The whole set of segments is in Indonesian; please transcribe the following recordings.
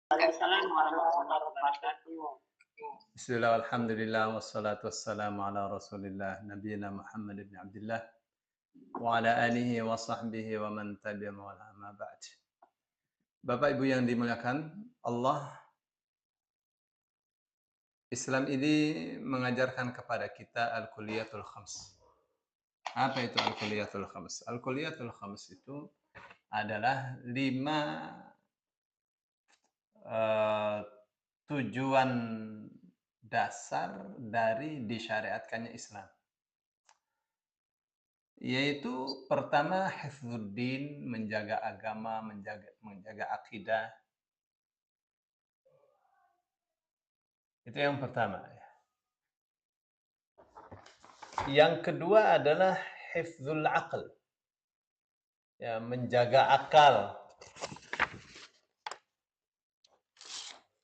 Waalaikumsalam warahmatullahi wabarakatuh. Bismillah, alhamdulillah, wassalatu wassalamu ala rasulillah, nabiyina Muhammad ibn Abdullah, wa ala alihi wa sahbihi wa man tabi'ahum wa ma ba'd. Bapak Ibu yang dimuliakan Allah, Islam ini mengajarkan kepada kita al-kuliyatul khams. Apa itu al-kuliyatul khams? Al-kuliyatul khams itu adalah 5 eh, tujuan dasar dari disyariatkannya Islam. Yaitu pertama hifdzuddin, menjaga agama, menjaga akidah. Itu yang pertama ya. Yang kedua adalah hifdzul aql. Ya, menjaga akal.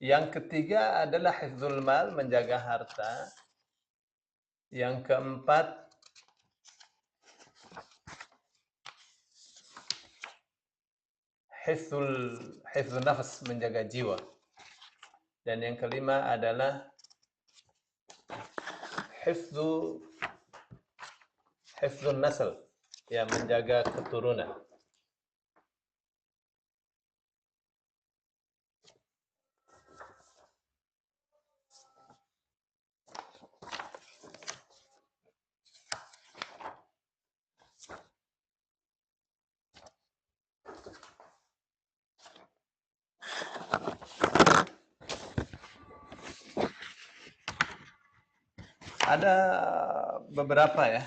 Yang ketiga adalah hifdzul mal, menjaga harta. Yang keempat hifdzul nafs, menjaga jiwa. Dan yang kelima adalah hifdzun nasl, ya, menjaga keturunan. Ada beberapa ya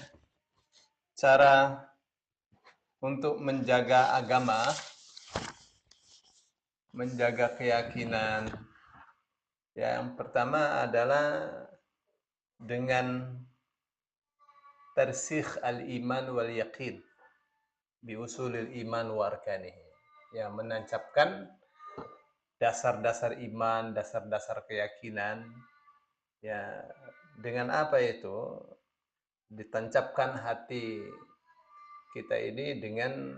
cara untuk menjaga agama, menjaga keyakinan. Ya, yang pertama adalah dengan tersikh al-iman wal yaqin bi usulil iman wa arkanihi. Ya, menancapkan dasar-dasar iman, dasar-dasar keyakinan. Ya, dengan apa itu? Ditancapkan hati kita ini dengan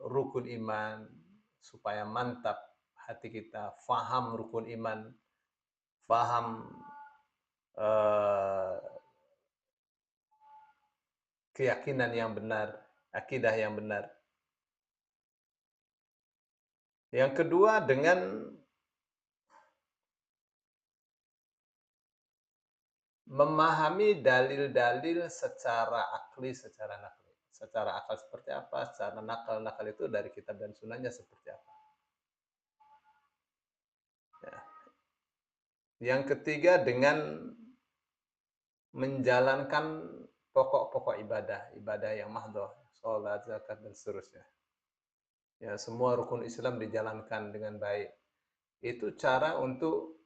rukun iman, supaya mantap hati kita, faham rukun iman, faham keyakinan yang benar, akidah yang benar. Yang kedua, dengan memahami dalil-dalil secara akli, secara nakli. Secara akal seperti apa, secara nakal itu dari kitab dan sunnahnya seperti apa. Ya. Yang ketiga, dengan menjalankan pokok-pokok ibadah yang mahdhah, sholat, zakat, dan seterusnya. Ya, semua rukun Islam dijalankan dengan baik. Itu cara untuk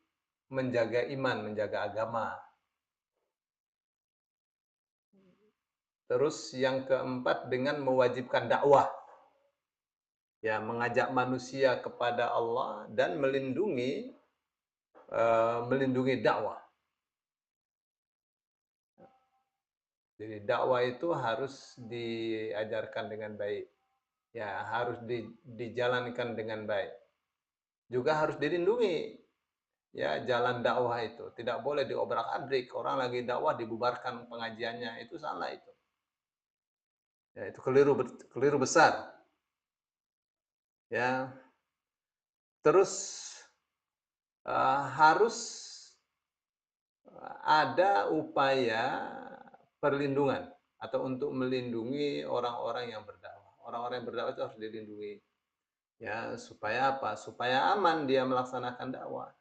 menjaga iman, menjaga agama. Terus yang keempat, dengan mewajibkan dakwah. Ya, mengajak manusia kepada Allah dan melindungi dakwah. Jadi dakwah itu harus diajarkan dengan baik. Ya, harus dijalankan dengan baik. Juga harus dilindungi. Ya, jalan dakwah itu tidak boleh diobrak-abrik. Orang lagi dakwah dibubarkan pengajiannya, itu salah itu. Ya, itu keliru besar. Ya. Terus harus ada upaya perlindungan atau untuk melindungi orang-orang yang berdakwah. Orang-orang yang berdakwah itu harus dilindungi. Ya, supaya apa? Supaya aman dia melaksanakan dakwah.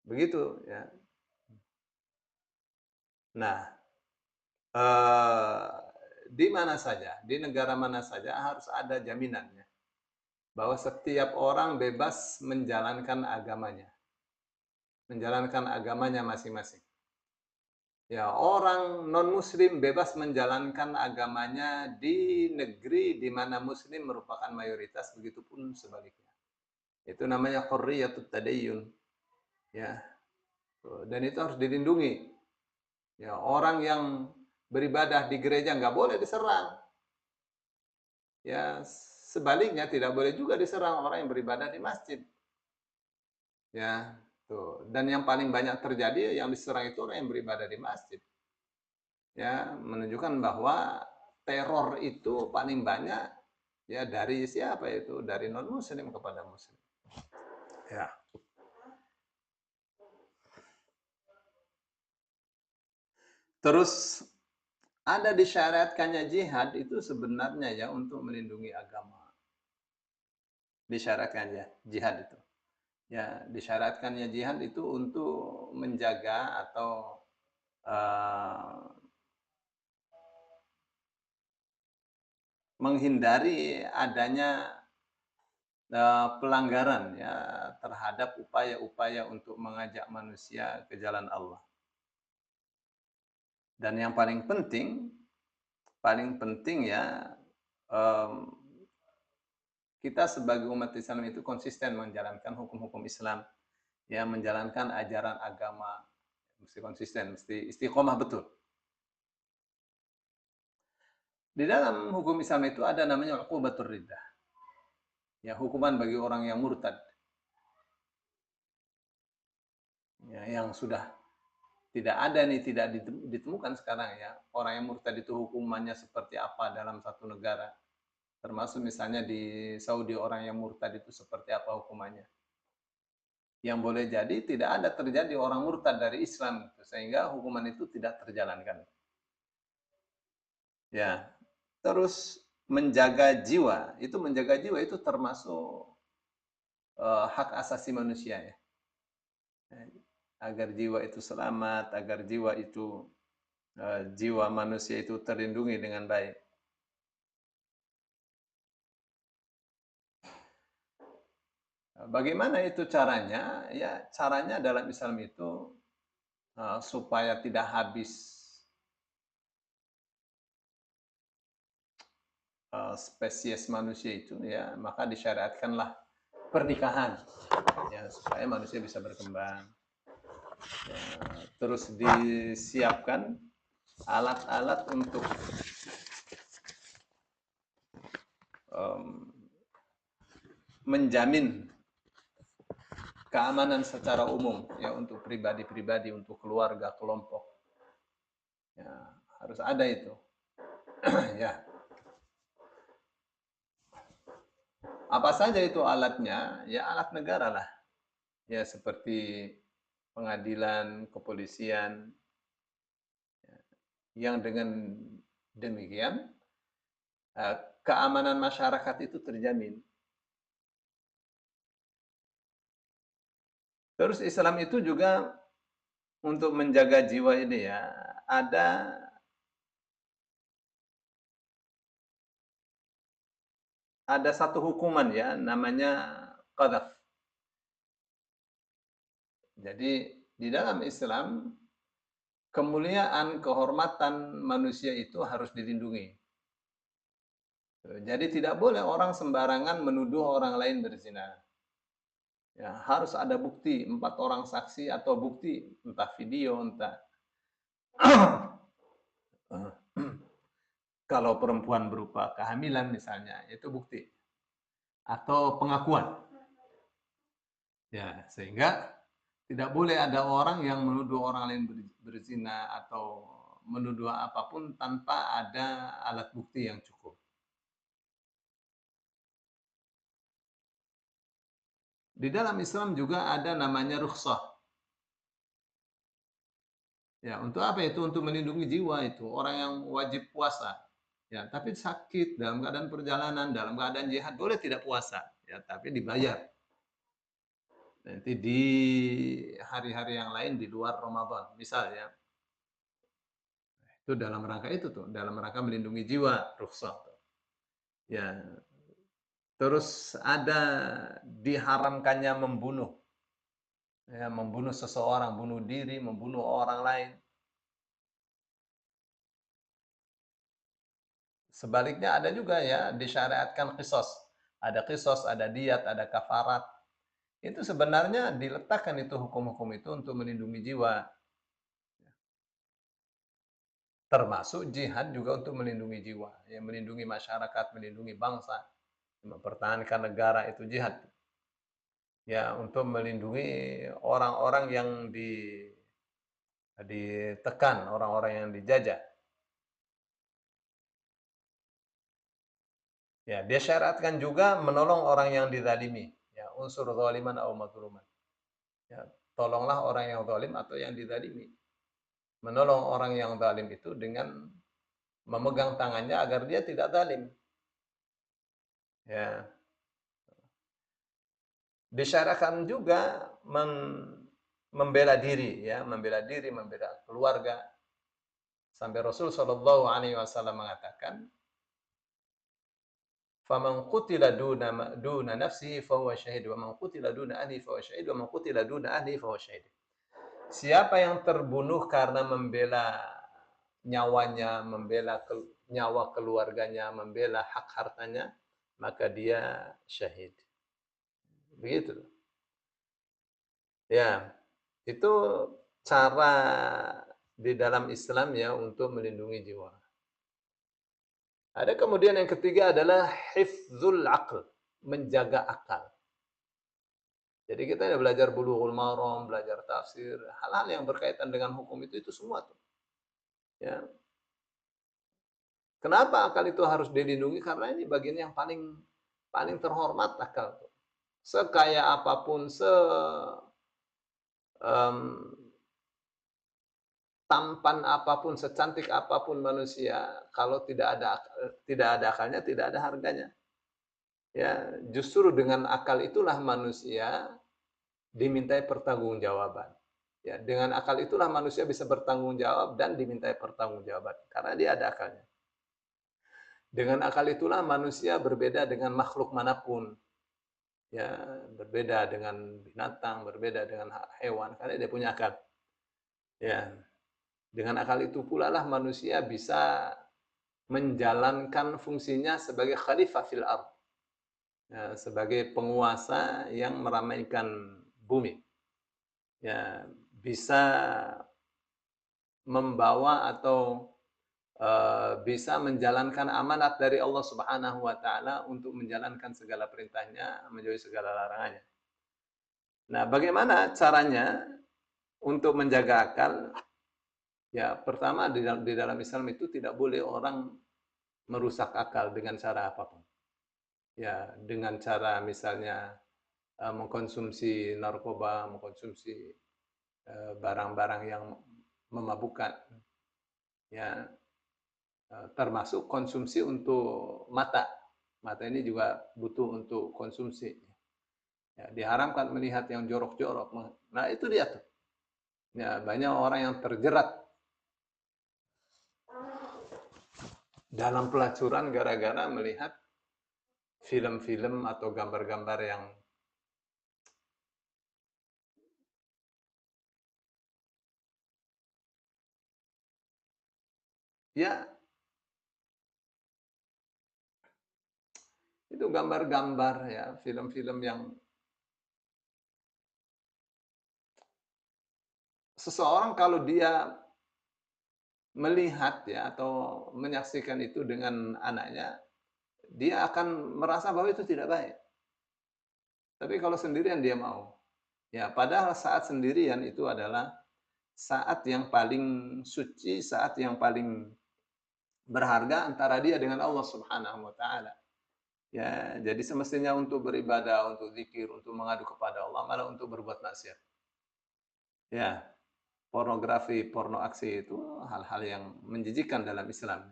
Begitu ya. Nah, di mana saja, di negara mana saja harus ada jaminannya bahwa setiap orang bebas menjalankan agamanya masing-masing. Ya, orang non-muslim bebas menjalankan agamanya di negeri di mana muslim merupakan mayoritas, begitupun sebaliknya. Itu namanya hurriyatut tadayyun. Ya. Dan itu harus dilindungi. Ya, orang yang beribadah di gereja nggak boleh diserang. Ya, sebaliknya tidak boleh juga diserang orang yang beribadah di masjid. Ya, tuh. Dan yang paling banyak terjadi yang diserang itu orang yang beribadah di masjid. Ya, menunjukkan bahwa teror itu paling banyak ya dari siapa itu? Dari non-muslim kepada muslim. Ya. Terus ada disyariatkannya jihad itu sebenarnya ya untuk melindungi agama. Disyaratkannya jihad itu. Ya, disyaratkannya jihad itu untuk menjaga atau menghindari adanya pelanggaran ya terhadap upaya-upaya untuk mengajak manusia ke jalan Allah. Dan yang paling penting ya kita sebagai umat Islam itu konsisten menjalankan hukum-hukum Islam, ya menjalankan ajaran agama, mesti konsisten, mesti istiqomah betul. Di dalam hukum Islam itu ada namanya uqubatur riddah. Ya, hukuman bagi orang yang murtad. Ya, yang sudah tidak ada nih, tidak ditemukan sekarang ya. Orang yang murtad itu hukumannya seperti apa dalam satu negara. Termasuk misalnya di Saudi orang yang murtad itu seperti apa hukumannya. Yang boleh jadi tidak ada terjadi orang murtad dari Islam sehingga hukuman itu tidak terjalankan. Ya. Terus menjaga jiwa itu termasuk hak asasi manusia ya. Agar jiwa itu selamat, agar jiwa manusia itu terlindungi dengan baik. Bagaimana itu caranya? Ya, caranya dalam Islam itu supaya tidak habis spesies manusia itu ya, maka disyariatkanlah pernikahan ya supaya manusia bisa berkembang. Ya, terus disiapkan alat-alat untuk menjamin keamanan secara umum ya untuk pribadi-pribadi, untuk keluarga, kelompok. Ya, harus ada itu. Ya. Apa saja itu alatnya? Ya alat negara lah. Ya seperti pengadilan, kepolisian. Yang dengan demikian keamanan masyarakat itu terjamin. Terus Islam itu juga untuk menjaga jiwa ini ya, ada satu hukuman ya, namanya qadhaf. Jadi di dalam Islam kemuliaan, kehormatan manusia itu harus dilindungi. Jadi tidak boleh orang sembarangan menuduh orang lain berzina. Ya, harus ada bukti, 4 orang saksi atau bukti, entah video, entah kalau perempuan berupa kehamilan misalnya, itu bukti. Atau pengakuan. Ya, sehingga tidak boleh ada orang yang menuduh orang lain berzina atau menuduh apapun tanpa ada alat bukti yang cukup. Di dalam Islam juga ada namanya rukhsah. Ya, untuk apa itu? Untuk melindungi jiwa itu. Orang yang wajib puasa. Ya, tapi sakit dalam keadaan perjalanan, dalam keadaan jihad boleh tidak puasa, ya, tapi dibayar. Nanti di hari-hari yang lain di luar Ramadan, misalnya. Itu dalam rangka itu tuh, dalam rangka melindungi jiwa, rukhsah. Ya. Terus ada diharamkannya membunuh. Ya, membunuh seseorang, bunuh diri, membunuh orang lain. Sebaliknya ada juga ya disyariatkan qisas. Ada qisas, ada diyat, ada kafarat. Itu sebenarnya diletakkan itu hukum-hukum itu untuk melindungi jiwa. Termasuk jihad juga untuk melindungi jiwa, ya melindungi masyarakat, melindungi bangsa. Mempertahankan negara itu jihad. Ya, untuk melindungi orang-orang yang ditekan, orang-orang yang dijajah. Ya, dia syaratkan juga menolong orang yang dizalimi. Ya, unsur zaliman atau mazluman. Ya, tolonglah orang yang zalim atau yang dizalimi. Menolong orang yang zalim itu dengan memegang tangannya agar dia tidak zalim. Ya, disyaratkan juga membela diri, ya, membela diri, membela keluarga. Sampai Rasul Shallallahu Alaihi Wasallam mengatakan, "Faman qutila duna nafsihi fahuwa syahid, wa man qutila duna ahli fahuwa syahid, wa man qutila duna ahli fahuwa syahid." Siapa yang terbunuh karena membela nyawanya, membela nyawa keluarganya, membela hak hartanya, maka dia syahid. Begitu. Ya, itu cara di dalam Islam ya untuk melindungi jiwa. Ada kemudian yang ketiga adalah hifzul aql, menjaga akal. Jadi kita ya belajar Bulughul Maram, belajar tafsir, hal-hal yang berkaitan dengan hukum itu semua tuh. Ya. Kenapa akal itu harus dilindungi? Karena ini bagian yang paling terhormat akal tuh. Sekaya apapun, tampan apapun, secantik apapun manusia, kalau tidak ada akalnya, tidak ada harganya. Ya, justru dengan akal itulah manusia dimintai pertanggungjawaban. Ya, dengan akal itulah manusia bisa bertanggung jawab dan dimintai pertanggungjawaban karena dia ada akalnya. Dengan akal itulah manusia berbeda dengan makhluk manapun. Ya, berbeda dengan binatang, berbeda dengan hewan karena dia punya akal. Ya, dengan akal itu pula lah manusia bisa menjalankan fungsinya sebagai khalifah fil ardh. Ya, sebagai penguasa yang meramaikan bumi. Ya, bisa membawa atau bisa menjalankan amanat dari Allah Subhanahu wa taala untuk menjalankan segala perintahnya, menjauhi segala larangannya. Nah, bagaimana caranya untuk menjaga akal? Ya, pertama di dalam Islam itu tidak boleh orang merusak akal dengan cara apapun. Ya, dengan cara misalnya mengkonsumsi narkoba, mengkonsumsi barang-barang yang memabukkan. Ya, termasuk konsumsi untuk mata. Mata ini juga butuh untuk konsumsi. Ya, diharamkan melihat yang jorok-jorok. Nah, itu dia tuh. Ya, banyak orang yang terjerat dalam pelacuran gara-gara melihat film-film atau gambar-gambar yang ya itu gambar-gambar ya, film-film yang seseorang kalau dia melihat ya atau menyaksikan itu dengan anaknya, dia akan merasa bahwa itu tidak baik. Tapi kalau sendirian dia mau. Ya, padahal saat sendirian itu adalah saat yang paling suci, saat yang paling berharga antara dia dengan Allah Subhanahu wa taala. Ya, jadi semestinya untuk beribadah, untuk zikir, untuk mengadu kepada Allah, malah untuk berbuat maksiat. Ya, pornografi, porno aksi itu hal-hal yang menjijikkan dalam Islam.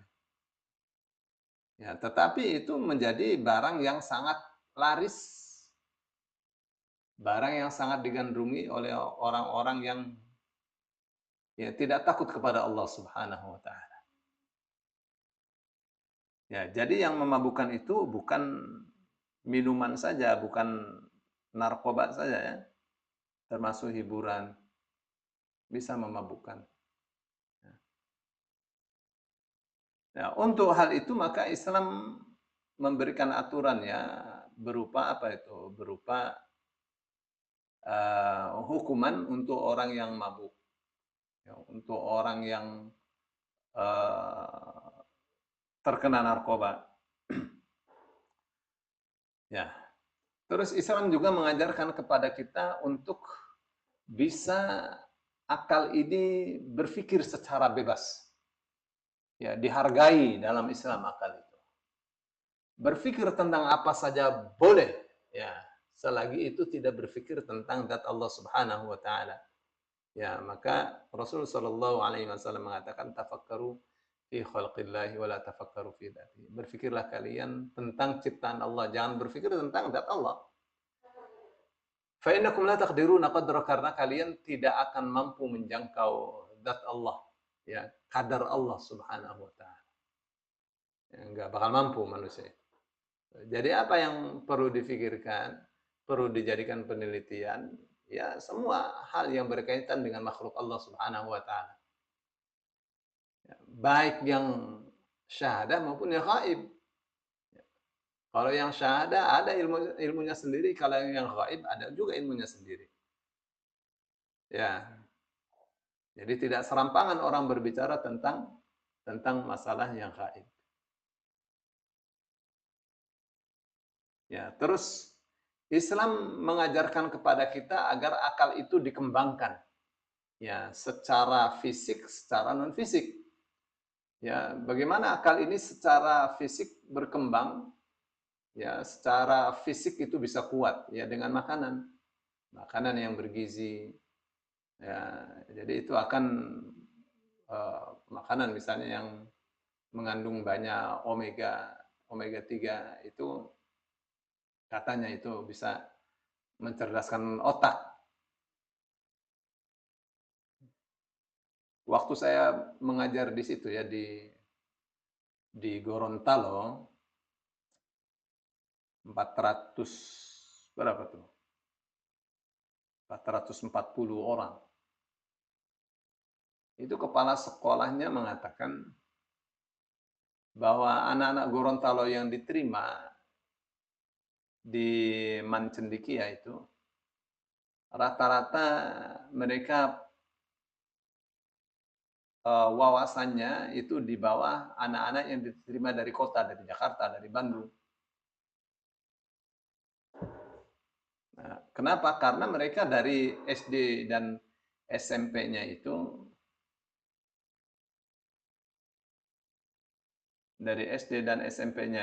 Ya, tetapi itu menjadi barang yang sangat laris, barang yang sangat digandrungi oleh orang-orang yang ya tidak takut kepada Allah Subhanahu wa taala. Ya, jadi yang memabukkan itu bukan minuman saja, bukan narkoba saja ya, termasuk hiburan bisa memabukkan. Ya, untuk hal itu maka Islam memberikan aturan ya berupa apa itu? Berupa hukuman untuk orang yang mabuk, ya, untuk orang yang uh, terkena narkoba. Ya. Terus Islam juga mengajarkan kepada kita untuk bisa akal ini berpikir secara bebas. Ya, dihargai dalam Islam akal itu. Berpikir tentang apa saja boleh, ya, selagi itu tidak berpikir tentang zat Allah Subhanahu wa taala. Ya, maka Rasul sallallahu alaihi wasallam mengatakan tafakkaru fi khalqillahi wa la tafakkaru fi dzatihi. Berfikirlah kalian tentang ciptaan Allah, jangan berpikir tentang zat Allah. Fa innakum la taqdiruna qadra, karena kalian tidak akan mampu menjangkau zat Allah, ya, kadar Allah Subhanahu wa taala. Ya, enggak bakal mampu manusia. Jadi apa yang perlu difikirkan, perlu dijadikan penelitian, ya semua hal yang berkaitan dengan makhluk Allah Subhanahu wa taala. Ya, baik yang syahadah maupun yang gaib. Ya, kalau yang syahadah ada ilmunya sendiri, kalau yang gaib ada juga ilmunya sendiri. Ya, jadi tidak serampangan orang berbicara tentang masalah yang gaib. Ya, terus Islam mengajarkan kepada kita agar akal itu dikembangkan, ya, secara fisik, secara non fisik. Ya, bagaimana akal ini secara fisik berkembang? Ya, secara fisik itu bisa kuat, ya, dengan makanan, makanan yang bergizi. Ya, jadi itu akan makanan misalnya yang mengandung banyak omega omega 3 itu katanya itu bisa mencerdaskan otak. Waktu saya mengajar di situ ya di Gorontalo 400 berapa tuh? 440 orang. Itu kepala sekolahnya mengatakan bahwa anak-anak Gorontalo yang diterima di Mancendikia itu rata-rata mereka wawasannya itu di bawah anak-anak yang diterima dari kota, dari Jakarta, dari Bandung. Nah, kenapa? Karena mereka dari SD dan SMP-nya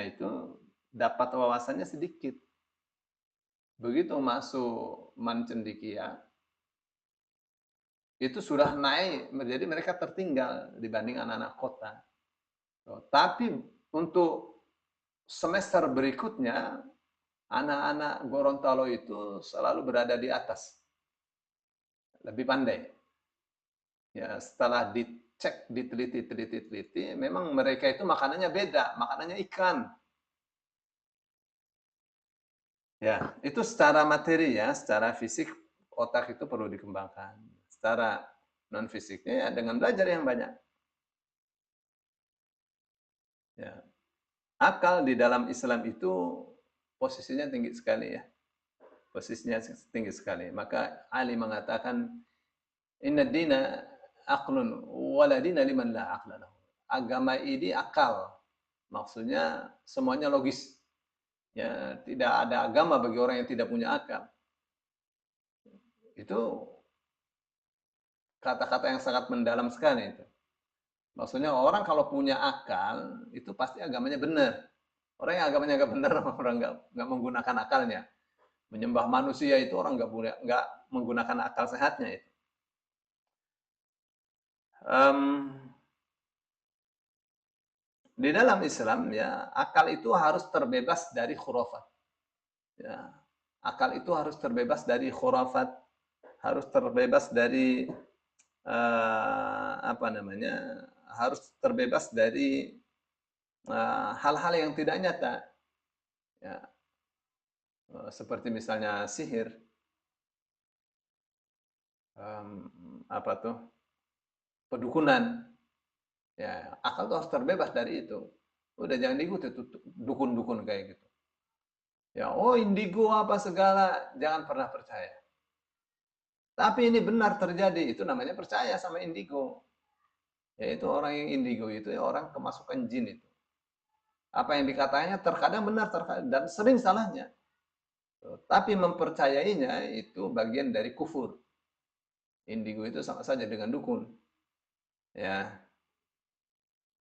itu dapat wawasannya sedikit. Begitu masuk Mancendikia, itu sudah naik, jadi mereka tertinggal dibanding anak-anak kota. Tapi untuk semester berikutnya, anak-anak Gorontalo itu selalu berada di atas, lebih pandai. Ya, setelah dicek, diteliti, memang mereka itu makanannya beda, makanannya ikan. Ya, itu secara materi ya, secara fisik otak itu perlu dikembangkan. Secara non fisiknya ya dengan belajar yang banyak. Ya. Akal di dalam Islam itu posisinya tinggi sekali ya. Posisinya tinggi sekali. Maka Ali mengatakan inna dina aqlun wala dina liman la aqla lahu. Agama ini akal. Maksudnya semuanya logis. Ya, tidak ada agama bagi orang yang tidak punya akal. Itu kata-kata yang sangat mendalam sekali itu. Maksudnya orang kalau punya akal itu pasti agamanya benar. Orang yang agamanya nggak benar, orang nggak menggunakan akalnya. Menyembah manusia itu orang nggak menggunakan akal sehatnya itu. Di dalam Islam ya akal itu harus terbebas dari khurafat. Ya, akal itu harus terbebas dari khurafat, harus terbebas dari apa namanya, harus terbebas dari hal-hal yang tidak nyata. Ya, seperti misalnya sihir, apa tuh, pedukunan. Ya, akal tuh harus terbebas dari itu. Udah jangan diikuti tuh dukun-dukun kayak gitu. Ya, oh indigo apa segala, jangan pernah percaya. Tapi ini benar terjadi, itu namanya percaya sama indigo. Yaitu orang yang indigo itu ya orang kemasukan jin itu. Apa yang dikatanya terkadang benar, terkadang dan sering salahnya. Tapi mempercayainya itu bagian dari kufur. Indigo itu sama saja dengan dukun. Ya.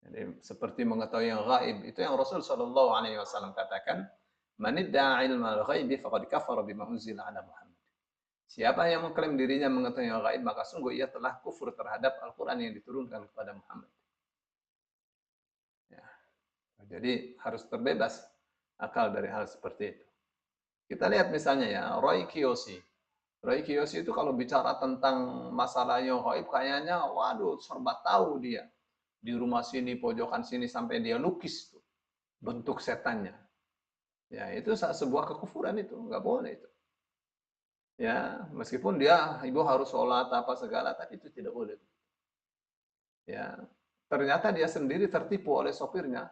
Jadi seperti mengetahui yang gaib, itu yang Rasul Shallallahu alaihi wasallam katakan, "Man idda'a ilmal ghaibi faqad kafara bima unzila ala Muhammad." Siapa yang mengklaim dirinya mengetahui yang gaib, maka sungguh ia telah kufur terhadap Al-Qur'an yang diturunkan kepada Muhammad. Ya. Jadi harus terbebas akal dari hal seperti itu. Kita lihat misalnya ya, Roy Kiyoshi. Roy Kiyoshi itu kalau bicara tentang masalah yang gaib kayaknya waduh serba tahu dia. Di rumah sini, pojokan sini sampai dia lukis tuh bentuk setannya. Ya, itu sebuah kekufuran itu, nggak boleh itu. Ya, meskipun dia ibu harus sholat apa segala, tapi itu tidak boleh. Ya, ternyata dia sendiri tertipu oleh sopirnya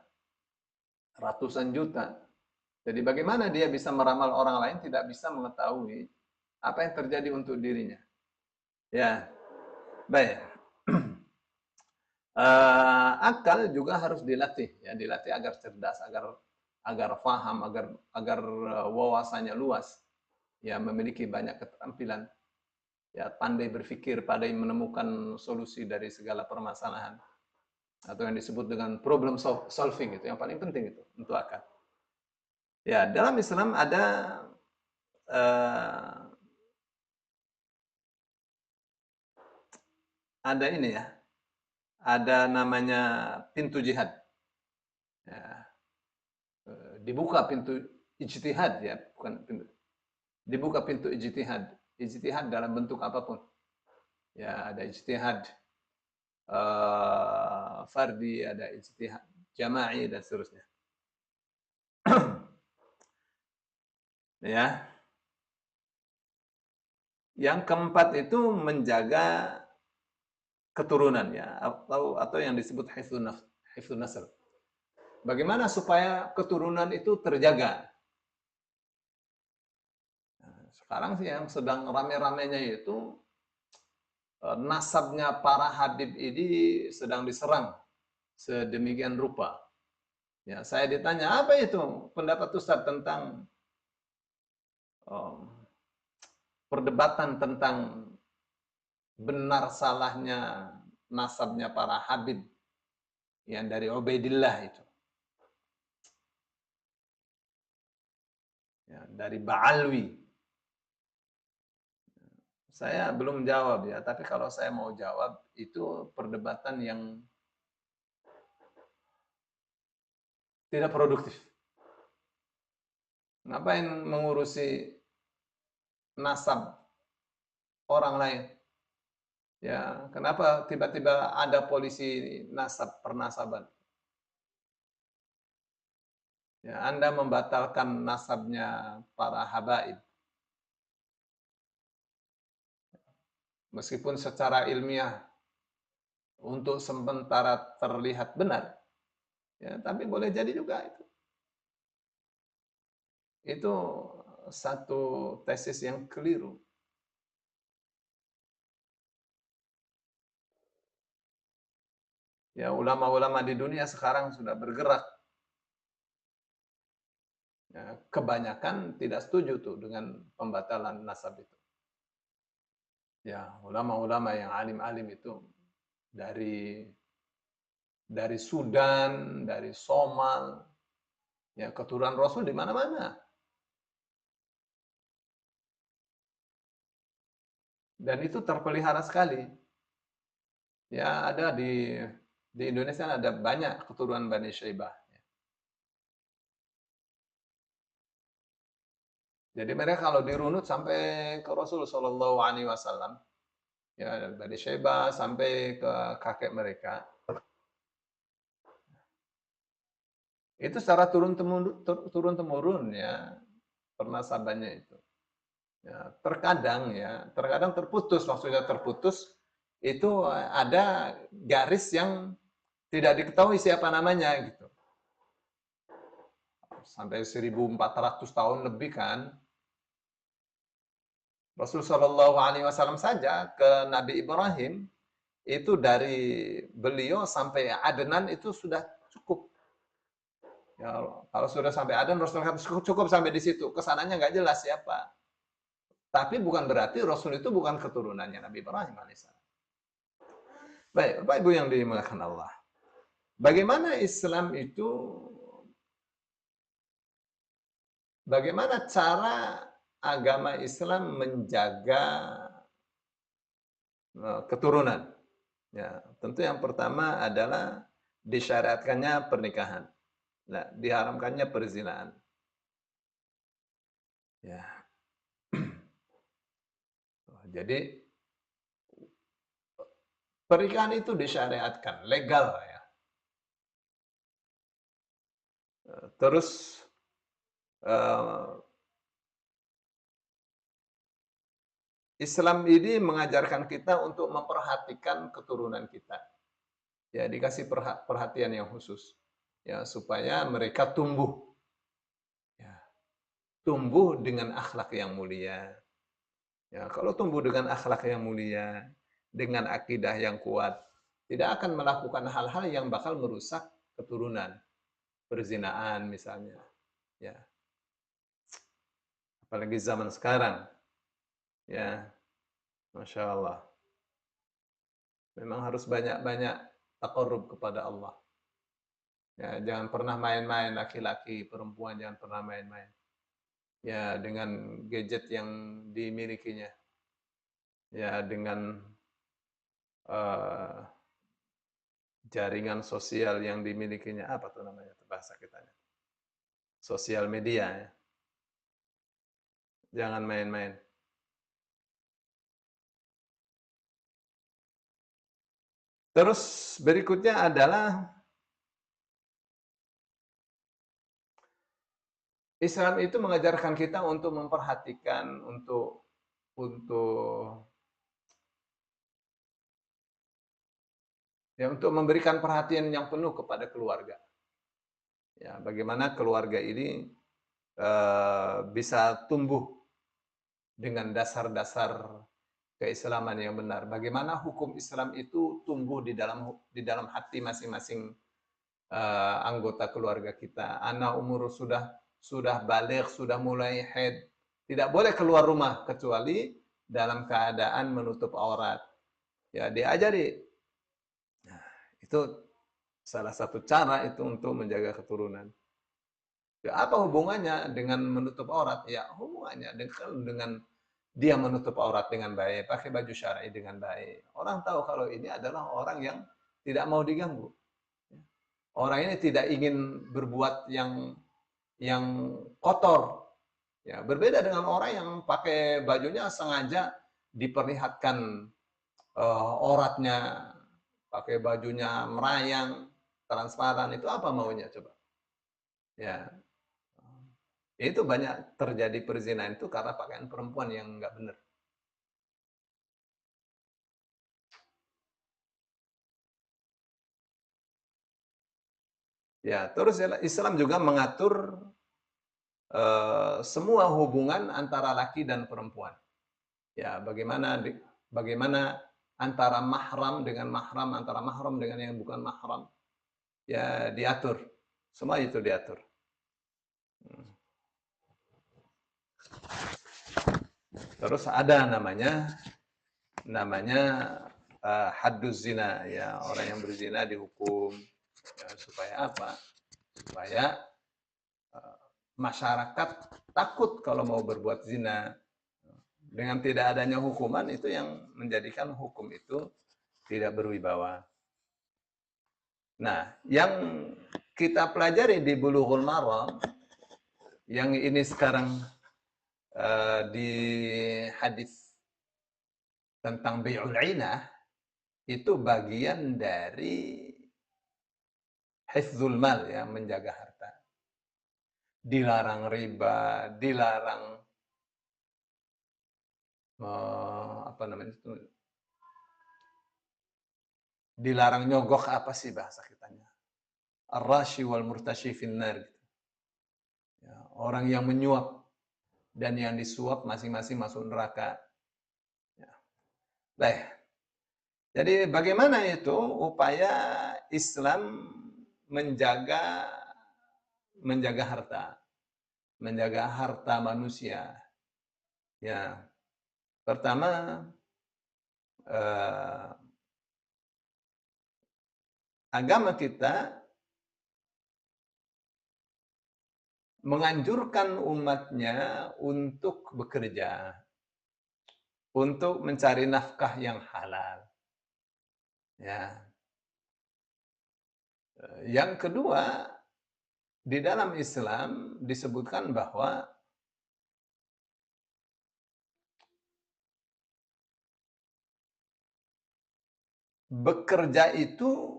ratusan juta. Jadi bagaimana dia bisa meramal orang lain tidak bisa mengetahui apa yang terjadi untuk dirinya. Ya, baik. Akal juga harus dilatih, ya dilatih agar cerdas, agar paham, agar wawasannya luas, ya memiliki banyak keterampilan, ya pandai berpikir, pandai menemukan solusi dari segala permasalahan, atau yang disebut dengan problem solving, itu yang paling penting itu untuk akal. Ya, dalam Islam ada ini ya, ada namanya pintu jihad. Ya, dibuka pintu ijtihad ya, bukan pintu. Dibuka pintu ijtihad. Ijtihad dalam bentuk apapun. Ya, ada ijtihad fardi, ada ijtihad jama'i dan seterusnya. Ya. Yang keempat itu menjaga keturunan ya, atau yang disebut hifdzun nasl. Bagaimana supaya keturunan itu terjaga? Sekarang sih yang sedang rame-ramenya itu nasabnya para habib ini sedang diserang sedemikian rupa. Ya, saya ditanya, apa itu pendapat Ustaz tentang perdebatan tentang benar salahnya nasabnya para habib yang dari Ubaidillah itu. Ya, dari Ba'alwi. Saya belum jawab ya, tapi kalau saya mau jawab, itu perdebatan yang tidak produktif. Ngapain mengurusi nasab orang lain? Ya, kenapa tiba-tiba ada polisi nasab pernasaban? Ya, Anda membatalkan nasabnya para habaib. Meskipun secara ilmiah untuk sementara terlihat benar, ya, tapi boleh jadi juga itu. Itu satu tesis yang keliru. Ya, ulama-ulama di dunia sekarang sudah bergerak. Ya, kebanyakan tidak setuju tuh dengan pembatalan nasab itu. Ya, ulama-ulama yang alim-alim itu dari Sudan, dari Somal, ya keturunan Rasul di mana-mana. Dan itu terpelihara sekali. Ya, ada di Indonesia ada banyak keturunan Bani Syaibah. Jadi mereka kalau dirunut sampai ke Rasul Shallallahu Alaihi Wasallam, ya dari Syaibah sampai ke kakek mereka, itu secara turun temurun ya pernasabannya itu. Ya, terkadang terputus, maksudnya terputus itu ada garis yang tidak diketahui siapa namanya gitu. Sampai 1400 tahun lebih kan. Rasul Shallallahu Alaihi Wasallam saja ke Nabi Ibrahim itu dari beliau sampai Adnan itu sudah cukup. Ya, kalau sudah sampai adzan Rasul cukup sampai di situ. Kesananya nggak jelas siapa. Tapi bukan berarti Rasul itu bukan keturunannya Nabi Ibrahim alaihissalam. Baik, Bapak Ibu yang dimuliakan Allah. Bagaimana Islam itu, bagaimana cara agama Islam menjaga keturunan? Ya, tentu yang pertama adalah disyariatkannya pernikahan. Nah, diharamkannya perzinahan. Ya. Jadi pernikahan itu disyariatkan, legal ya. Terus Islam ini mengajarkan kita untuk memperhatikan keturunan kita. Ya, dikasih perhatian yang khusus. Ya, supaya mereka tumbuh. Ya, tumbuh dengan akhlak yang mulia. Ya, kalau tumbuh dengan akhlak yang mulia, dengan akidah yang kuat, tidak akan melakukan hal-hal yang bakal merusak keturunan. Perzinaan misalnya. Ya. Apalagi zaman sekarang. Ya, Masya Allah. Memang harus banyak-banyak taqarrub kepada Allah. Ya, jangan pernah main-main laki-laki, perempuan jangan pernah main-main. Ya, dengan gadget yang dimilikinya. Ya, dengan uh, jaringan sosial yang dimilikinya. Apa tuh namanya bahasa kitanya? Sosial media ya. Jangan main-main. Terus berikutnya adalah Islam itu mengajarkan kita untuk memperhatikan, untuk untuk memberikan perhatian yang penuh kepada keluarga. Ya, bagaimana keluarga ini bisa tumbuh dengan dasar-dasar keislaman yang benar. Bagaimana hukum Islam itu tumbuh di dalam hati masing-masing anggota keluarga kita. Anak umur sudah balik, sudah mulai haid, tidak boleh keluar rumah kecuali dalam keadaan menutup aurat. Ya, diajari. Nah, itu salah satu cara itu untuk menjaga keturunan. Ya, apa hubungannya dengan menutup aurat? Ya, hubungannya dengan dia menutup aurat dengan baik, pakai baju syar'i dengan baik. Orang tahu kalau ini adalah orang yang tidak mau diganggu. Orang ini tidak ingin berbuat yang kotor. Ya, berbeda dengan orang yang pakai bajunya sengaja diperlihatkan auratnya, pakai bajunya merayang, transparan, itu apa maunya coba? Ya, itu banyak terjadi perzinahan itu karena pakaian perempuan yang nggak benar. Ya, terus Islam juga mengatur semua hubungan antara laki dan perempuan. Ya, bagaimana antara mahram dengan mahram, antara mahram dengan yang bukan mahram. Ya, diatur. Semua itu diatur. Terus ada namanya hadduz zina, ya, orang yang berzina dihukum. Ya, supaya apa? Supaya masyarakat takut kalau mau berbuat zina. Dengan tidak adanya hukuman itu yang menjadikan hukum itu tidak berwibawa. Nah, yang kita pelajari di Bulughul Maram, yang ini sekarang di hadis tentang bai'ul ainah, itu bagian dari hifdzul mal, ya, menjaga harta. Dilarang riba, dilarang apa namanya itu, dilarang nyogok, apa sih bahasa kitanya, ar-rashi wal murtashi finnar, gitu. Ya, orang yang menyuap dan yang disuap masing-masing masuk neraka. Ya. Baik. Jadi bagaimana itu upaya Islam menjaga menjaga harta manusia. Ya, pertama agama kita menganjurkan umatnya untuk bekerja, untuk mencari nafkah yang halal. Ya. Yang kedua, di dalam Islam disebutkan bahwa bekerja itu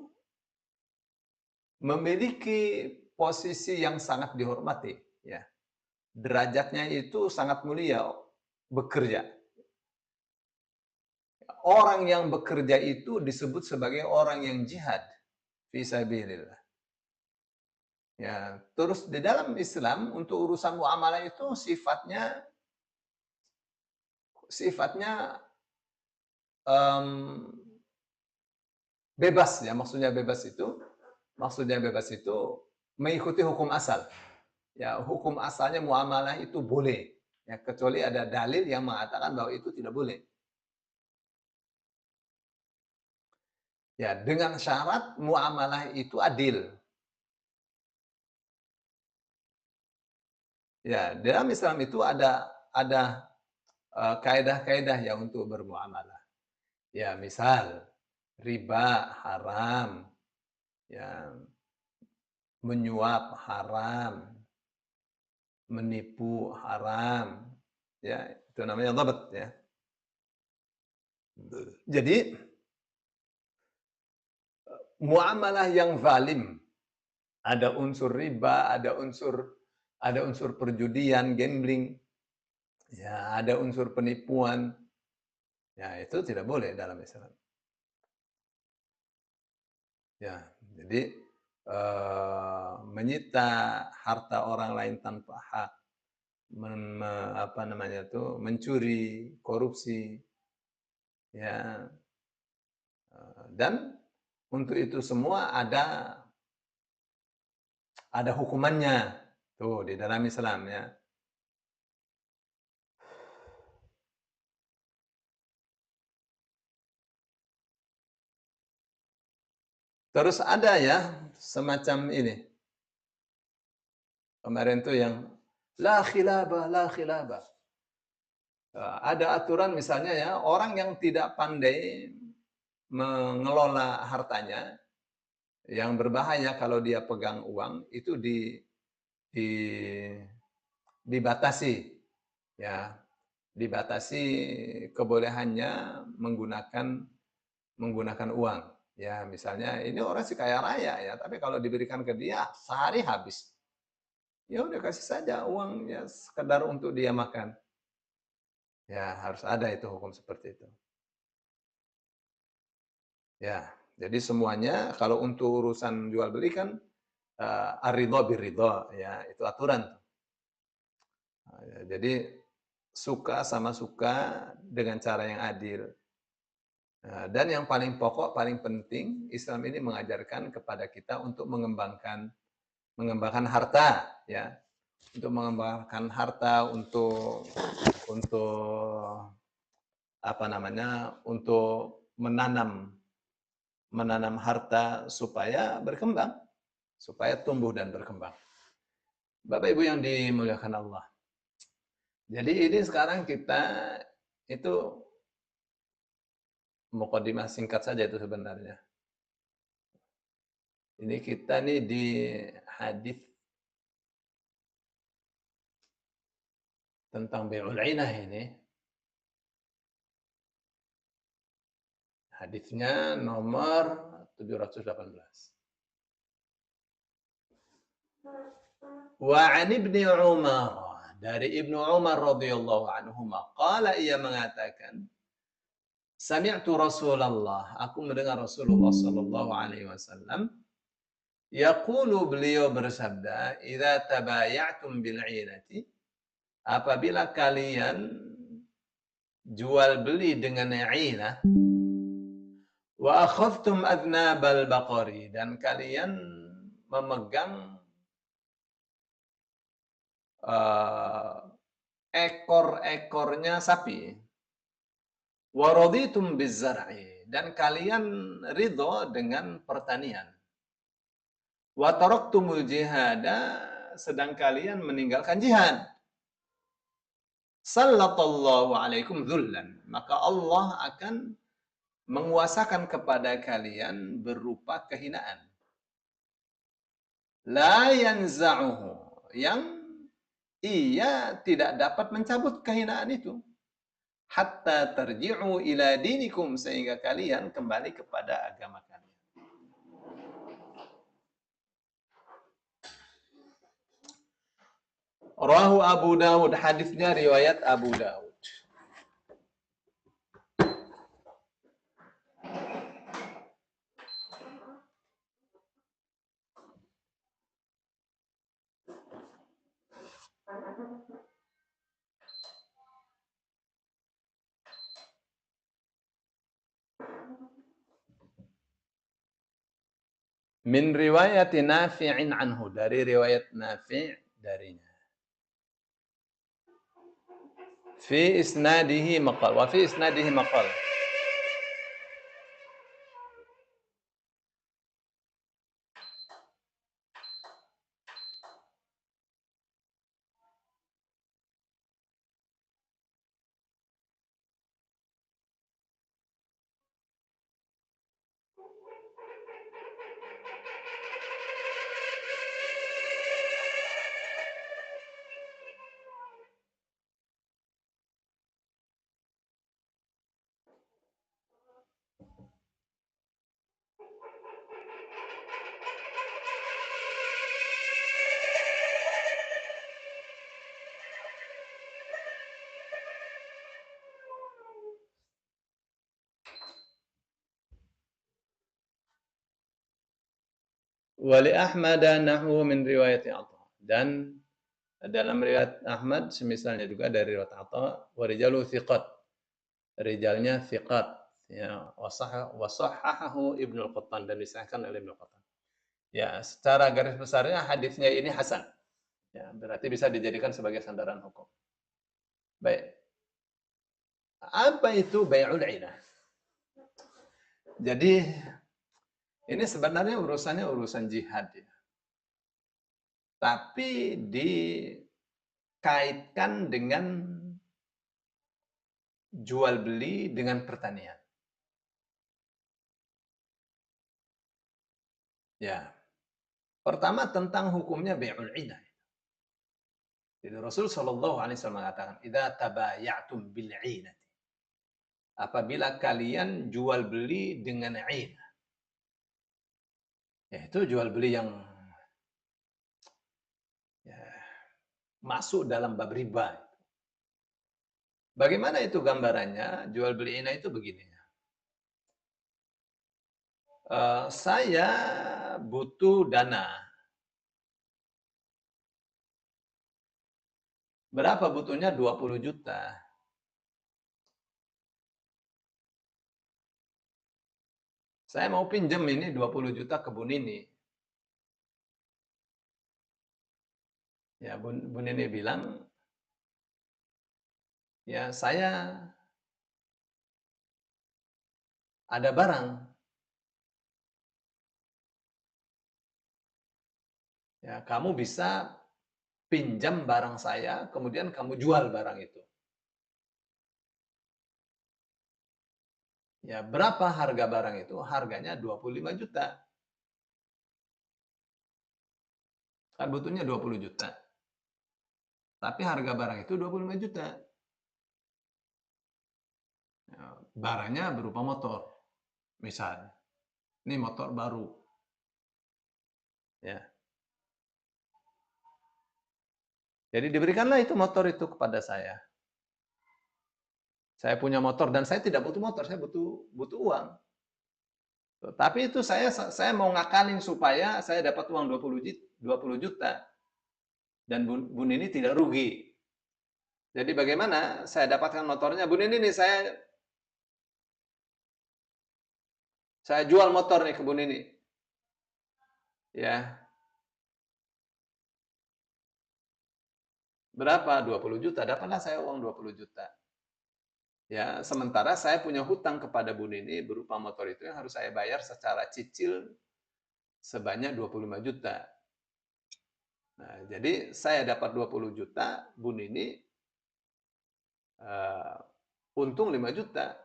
memiliki posisi yang sangat dihormati, ya. Derajatnya itu sangat mulia, bekerja. Orang yang bekerja itu disebut sebagai orang yang jihad fi sabilillah. Ya, terus di dalam Islam untuk urusan muamalah itu sifatnya bebas, ya. Maksudnya bebas itu mengikuti hukum asal. Ya, hukum asalnya muamalah itu boleh, ya, kecuali ada dalil yang mengatakan bahwa itu tidak boleh. Ya, dengan syarat muamalah itu adil. Ya, dalam Islam itu ada kaidah-kaidah ya untuk bermuamalah. Ya, misal riba haram, ya, menyuap haram, menipu haram, ya, itu namanya dhabt, ya. Jadi muamalah yang zalim, ada unsur riba, ada unsur perjudian, gambling, ya, ada unsur penipuan, ya, itu tidak boleh dalam Islam. Ya, jadi menyita harta orang lain tanpa hak, mencuri, korupsi, ya, dan untuk itu semua ada hukumannya tuh di dalam Islam, ya. Terus ada ya semacam ini. Kemarin tuh yang la khilabah, la khilabah. Ada aturan misalnya, ya, orang yang tidak pandai mengelola hartanya, yang berbahaya kalau dia pegang uang itu dibatasi, ya, dibatasi kebolehannya menggunakan uang. Ya, misalnya ini orang sih kaya raya, ya, tapi kalau diberikan ke dia sehari habis. Ya udah kasih saja uangnya sekedar untuk dia makan. Ya, harus ada itu hukum seperti itu. Ya, jadi semuanya kalau untuk urusan jual beli kan ar-ridha bir-ridha, ya, itu aturan. Jadi suka sama suka dengan cara yang adil. Dan yang paling pokok, paling penting, Islam ini mengajarkan kepada kita untuk mengembangkan harta, ya, untuk mengembangkan harta, untuk untuk menanam harta supaya berkembang, supaya tumbuh dan berkembang. Bapak Ibu yang dimuliakan Allah. Jadi ini sekarang kita itu mukadimah singkat saja itu sebenarnya. Ini kita nih di hadis tentang bai'ul ainah ini. Hadisnya nomor 718. Wa 'an Ibnu Umar, dari Ibnu Umar radhiyallahu anhuma, qala, ia mengatakan, sami'tu Rasulullah, aku mendengar Rasulullah sallallahu alaihi wasallam, yaqulu, beliau bersabda, idza tabaya'tum bil 'inati, apabila kalian jual beli dengan 'inah, wa akhadhtum adnabal baqari, dan kalian memegang eh, ekor-ekornya sapi. Waraditum bizzar'i, dan kalian ridho dengan pertanian. Wa taraktumul jihada, sedang kalian meninggalkan jihad. Sallallahu alaikum dzullan, maka Allah akan menguasakan kepada kalian berupa kehinaan. La yanza'uhu, yang ia tidak dapat mencabut kehinaan itu. Hatta tarji'u ila dinikum, sehingga kalian kembali kepada agama kalian. Rawahu Abu Dawud, hadisnya riwayat Abu Dawud. Min riwayat Nafi'in anhu, dari riwayat Nafi' darinya. Fi isnadihi maqal, wa fi isnadihi maqal. Wali Ahmad nahu min riwayat Atha, dan dalam riwayat Ahmad semisalnya juga dari riwayat Atha. Wa rijalu thiqat, rijalnya thiqat, ya, wasahahahu Ibnu Al-Qattan, dan disahkan oleh Ibnu Al-Qattan. Ya, secara garis besarnya hadisnya ini hasan. Ya, berarti bisa dijadikan sebagai sandaran hukum. Baik. Apa itu bai'ul inah? Jadi ini sebenarnya urusannya urusan jihad ya. Tapi dikaitkan dengan jual beli dengan pertanian. Ya. Pertama tentang hukumnya bai'ul inah. Jadi Rasul Shallallahu Alaihi Wasallam mengatakan, "Idza tabayatum bil inati." Apabila kalian jual beli dengan inah. Ya, itu jual beli yang ya, masuk dalam bab riba. Bagaimana itu gambarannya? Jual beli inah itu begini. Saya butuh dana. Berapa butuhnya? 20 juta. Saya mau pinjam ini 20 juta ke Bu Nini. Ya, Bu Nini bilang, ya saya ada barang. Ya, kamu bisa pinjam barang saya, kemudian kamu jual barang itu. Ya, berapa harga barang itu? Harganya 25 juta. Kan butuhnya 20 juta. Tapi harga barang itu 25 juta. Ya, barangnya berupa motor. Misalnya, ini motor baru. Ya. Jadi diberikanlah itu motor itu kepada saya. Saya punya motor dan saya tidak butuh motor, saya butuh uang. Tapi itu saya mau ngakalin supaya saya dapat uang 20 juta. Dan Bu Nini tidak rugi. Jadi bagaimana saya dapatkan motornya? Bu Nini nih, saya jual motor nih ke Bu Nini. Ya. Berapa? 20 juta. Dapatlah saya uang 20 juta. Ya, sementara saya punya hutang kepada Bu Nini berupa motor itu yang harus saya bayar secara cicil sebanyak 25 juta. Nah, jadi saya dapat 20 juta, Bu Nini untung 5 juta.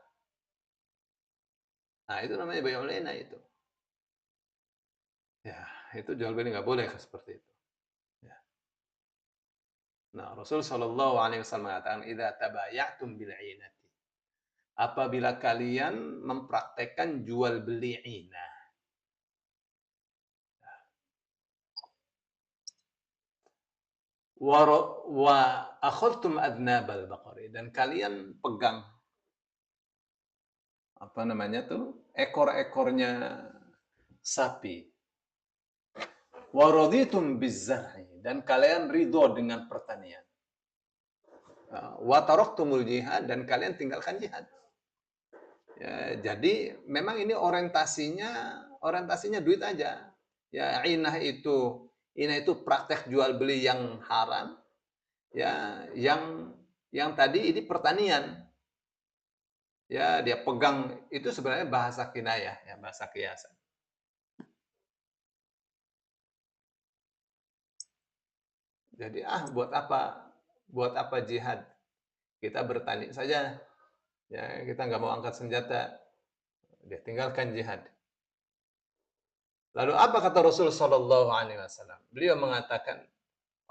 Nah, itu namanya bayar lena itu. Ya, itu jual beli nggak boleh seperti itu. Ya. Nah, Rasul Shallallahu Alaihi Wasallam mengatakan, "Idza tabayatum bil ainati." Apabila kalian mempraktekkan jual beli inah. Wa akhadtum adnabal baqari, dan kalian pegang apa namanya tuh ekor-ekornya sapi. Wa raditum bizzar'i, dan kalian ridho dengan pertanian. Wa taraktumul jihad, dan kalian tinggalkan jihad. Ya, jadi memang ini orientasinya duit aja. Ya, inah itu praktek jual beli yang haram. Ya, yang tadi ini pertanian. Ya, dia pegang itu sebenarnya bahasa kinayah, ya, bahasa kiasan. Jadi buat apa jihad? Kita bertani saja. Ya, kita nggak mau angkat senjata. Dia tinggalkan jihad. Lalu apa kata Rasul Shallallahu Alaihi Wasallam? Beliau mengatakan,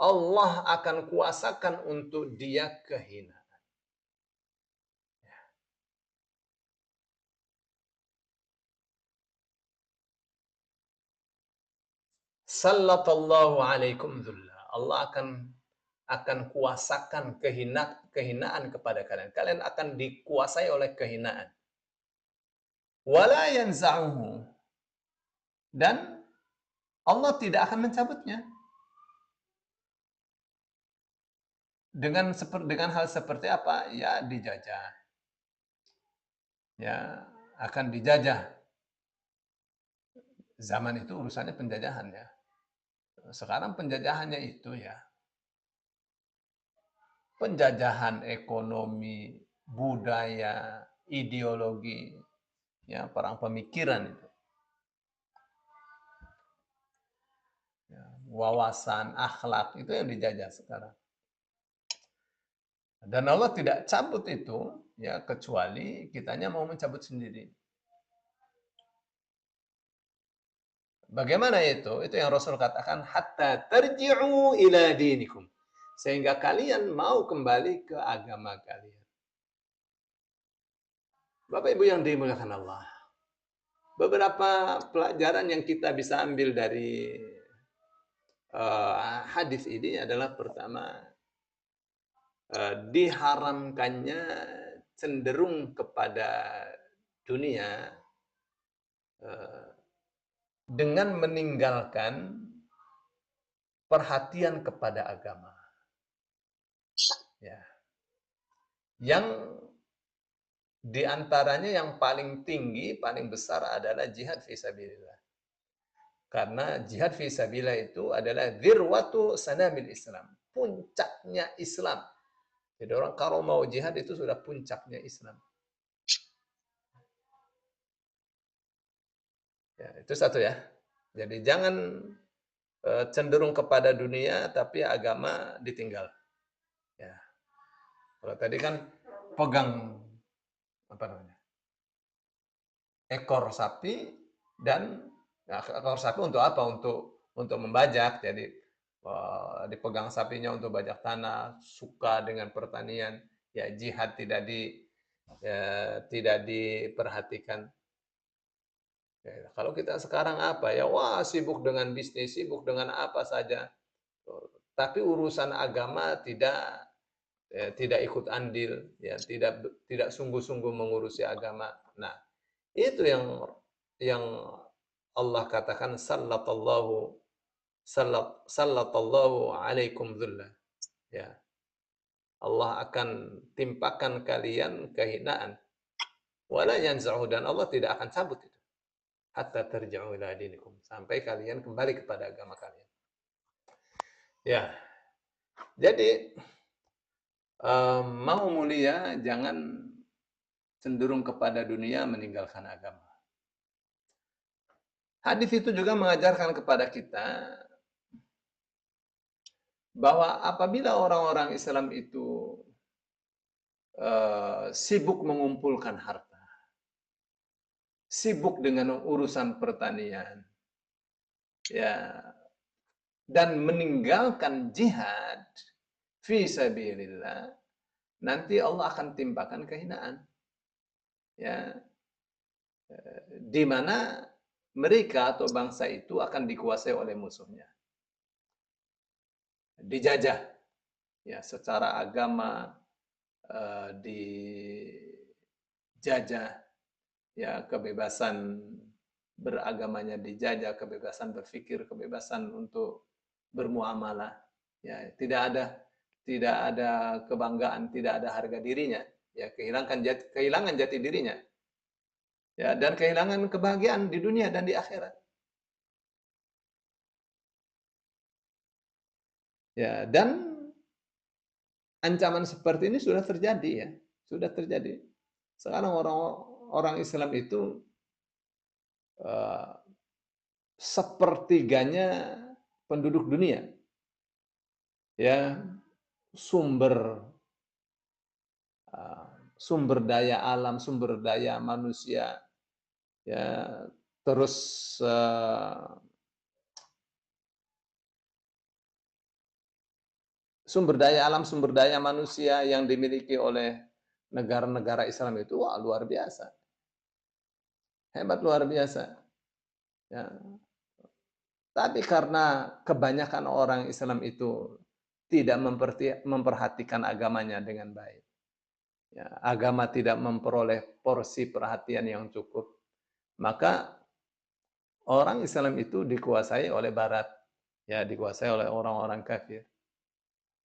Allah akan kuasakan untuk dia kehinaan. Sallallahu alaikum dhullah. Allah akan kuasakan kehinaan kepada kalian. Kalian akan dikuasai oleh kehinaan. Wala yanza'uhu. Dan Allah tidak akan mencabutnya. Dengan hal seperti apa? Ya, dijajah. Ya, akan dijajah. Zaman itu urusannya penjajahan, ya. Sekarang penjajahannya itu ya penjajahan ekonomi, budaya, ideologi, ya, perang pemikiran itu. Ya, wawasan, akhlak itu yang dijajah sekarang. Dan Allah tidak cabut itu, ya, kecuali kitanya mau mencabut sendiri. Bagaimana itu? Itu yang Rasul katakan, hatta tarji'u ila dinikum. Sehingga kalian mau kembali ke agama kalian. Bapak Ibu yang dimuliakan Allah. Beberapa pelajaran yang kita bisa ambil dari hadis ini adalah pertama, diharamkannya cenderung kepada dunia dengan meninggalkan perhatian kepada agama. Ya. Yang diantaranya yang paling tinggi, paling besar adalah jihad fisabilillah. Karena jihad fisabilillah itu adalah dzirwatu sanamil Islam, puncaknya Islam. Jadi orang kalau mau jihad itu sudah puncaknya Islam. Ya, itu satu ya. Jadi jangan cenderung kepada dunia tapi agama ditinggal. Ya. Kalau tadi kan pegang apa namanya? Ekor sapi, dan ekor sapi untuk apa? Untuk membajak. Jadi dipegang sapinya untuk bajak tanah, suka dengan pertanian, ya jihad tidak diperhatikan. Ya, kalau kita sekarang apa ya, wah sibuk dengan bisnis, sibuk dengan apa saja, tapi urusan agama tidak ikut andil, ya tidak sungguh-sungguh mengurusi agama. Nah, itu yang Allah katakan sallallahu alaikum dzullah. Ya. Allah akan timpakan kalian kehinaan. Wala yanza'u, dan Allah tidak akan cabut itu. Hatta tarji'u ila dinikum, sampai kalian kembali kepada agama kalian. Ya. Jadi mau mulia jangan cenderung kepada dunia meninggalkan agama. Hadis itu juga mengajarkan kepada kita bahwa apabila orang-orang Islam itu sibuk mengumpulkan harta, sibuk dengan urusan pertanian, ya, dan meninggalkan jihad fi sabilillah, nanti Allah akan timpakan kehinaan. Ya, di mana mereka atau bangsa itu akan dikuasai oleh musuhnya, dijajah ya secara agama, dijajah ya, kebebasan beragamanya dijajah, kebebasan berpikir, kebebasan untuk bermuamalah, ya tidak ada kebanggaan, tidak ada harga dirinya, ya kehilangan jati dirinya, ya, dan kehilangan kebahagiaan di dunia dan di akhirat. Ya, dan ancaman seperti ini sudah terjadi ya, sudah terjadi. Sekarang orang Islam itu sepertiganya penduduk dunia, ya, sumber sumber daya alam, sumber daya manusia, ya, terus sumber daya alam, sumber daya manusia yang dimiliki oleh negara-negara Islam itu, wah, luar biasa, hebat, luar biasa. Ya. Tapi karena kebanyakan orang Islam itu tidak memperhatikan agamanya dengan baik, ya, agama tidak memperoleh porsi perhatian yang cukup, maka orang Islam itu dikuasai oleh Barat, ya, dikuasai oleh orang-orang kafir,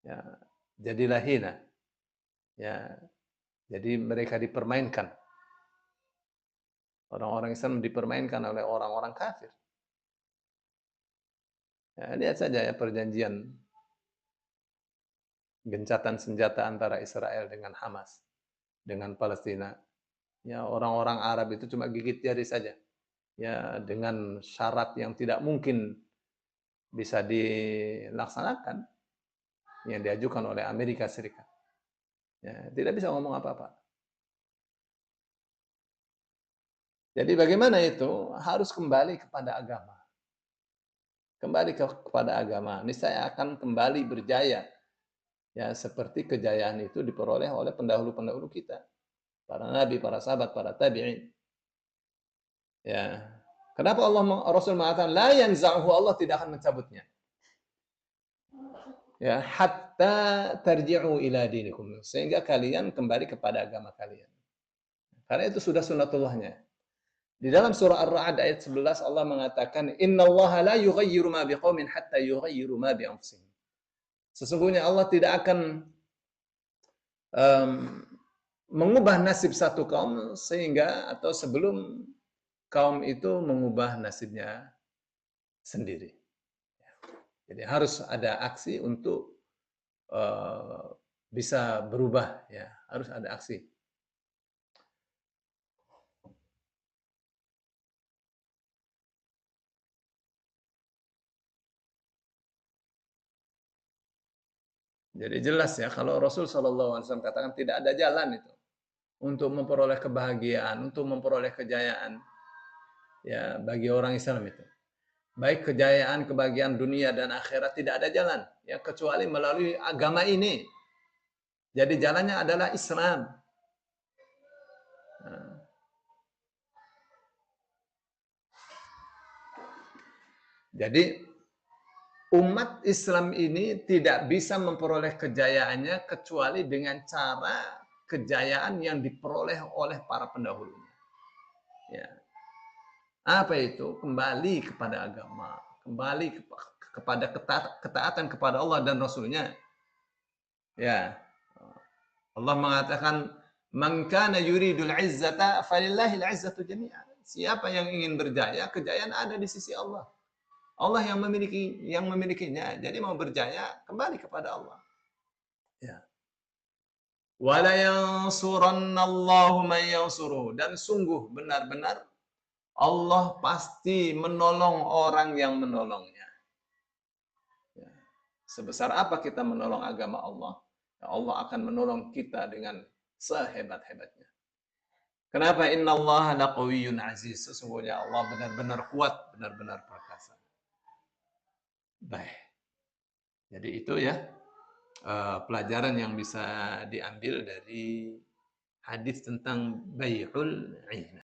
ya, jadilah hina, ya, jadi mereka dipermainkan, orang-orang Islam dipermainkan oleh orang-orang kafir. Ya, lihat saja ya perjanjian gencatan senjata antara Israel dengan Hamas, dengan Palestina. Ya, orang-orang Arab itu cuma gigit jari saja, ya, dengan syarat yang tidak mungkin bisa dilaksanakan yang diajukan oleh Amerika Serikat. Ya, tidak bisa ngomong apa-apa. Jadi bagaimana itu? Harus kembali kepada agama. Kembali kepada agama. Niscaya akan kembali berjaya. Ya, seperti kejayaan itu diperoleh oleh pendahulu-pendahulu kita. Para nabi, para sahabat, para tabi'in. Ya. Kenapa Rasul mengatakan la yanza'uhu, Allah tidak akan mencabutnya. Ya, hatta tarji'u ila dinikum, sehingga kalian kembali kepada agama kalian. Karena itu sudah sunnatullahnya. Di dalam surah Ar-Ra'd ayat 11 Allah mengatakan innallaha la yughayyiru ma biqaumin hatta yughayyiru ma bi anfusihim. Sesungguhnya Allah tidak akan mengubah nasib satu kaum sehingga atau sebelum kaum itu mengubah nasibnya sendiri. Jadi harus ada aksi untuk bisa berubah, ya, harus ada aksi. Jadi jelas ya, kalau Rasul SAW katakan tidak ada jalan itu untuk memperoleh kebahagiaan, untuk memperoleh kejayaan, ya, bagi orang Islam itu. Baik kejayaan, kebahagiaan dunia dan akhirat, tidak ada jalan, ya, kecuali melalui agama ini. Jadi jalannya adalah Islam. Jadi umat Islam ini tidak bisa memperoleh kejayaannya kecuali dengan cara kejayaan yang diperoleh oleh para pendahulunya. Ya. Apa itu? Kembali kepada agama, kembali kepada ketaatan kepada Allah dan Rasulnya. Ya. Allah mengatakan, "Man kana yuridul izzata falillahil izzatu jami'an." Siapa yang ingin berjaya, kejayaan ada di sisi Allah. Allah yang memilikinya. Jadi mau berjaya, kembali kepada Allah. Wala yansurannallahu man yansuruhu, dan sungguh benar-benar Allah pasti menolong orang yang menolongnya. Ya. Sebesar apa kita menolong agama Allah, ya Allah akan menolong kita dengan sehebat-hebatnya. Kenapa? Innallaha laqawiyyun aziz. Sesungguhnya Allah benar-benar kuat, benar-benar perkasa. Baik. Jadi itu ya pelajaran yang bisa diambil dari hadis tentang bai'ul 'inah.